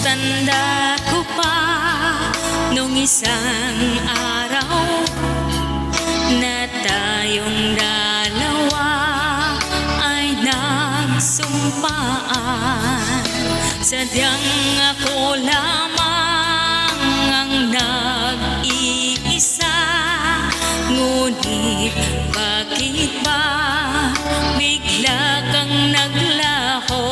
Tanda ko pa nung isang araw na tayong dalawa ay nagsumpaan. Sadyang ako lamang ang nag-iisa, ngunit bakit ba bigla kang naglaho?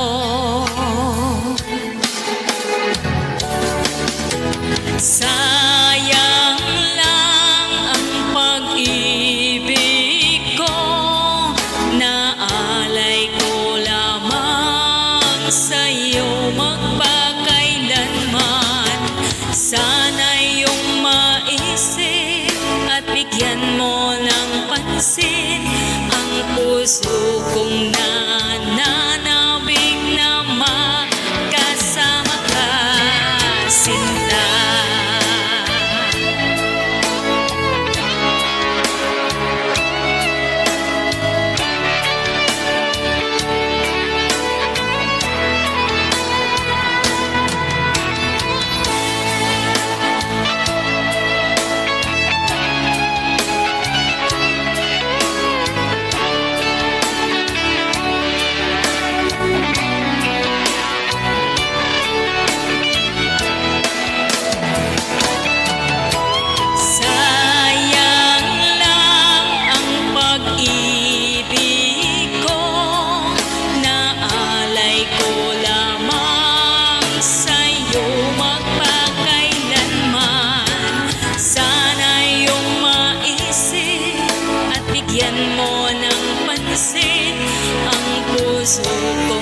Sayang lang ang pag-ibig ko, naalay ko lamang sa'yo magpakailanman. Sana iyong maisip at bigyan mo ng pansin ang puso kong nananabik na makasama ka, sinta. Bigyan mo ng pansin ang puso ko.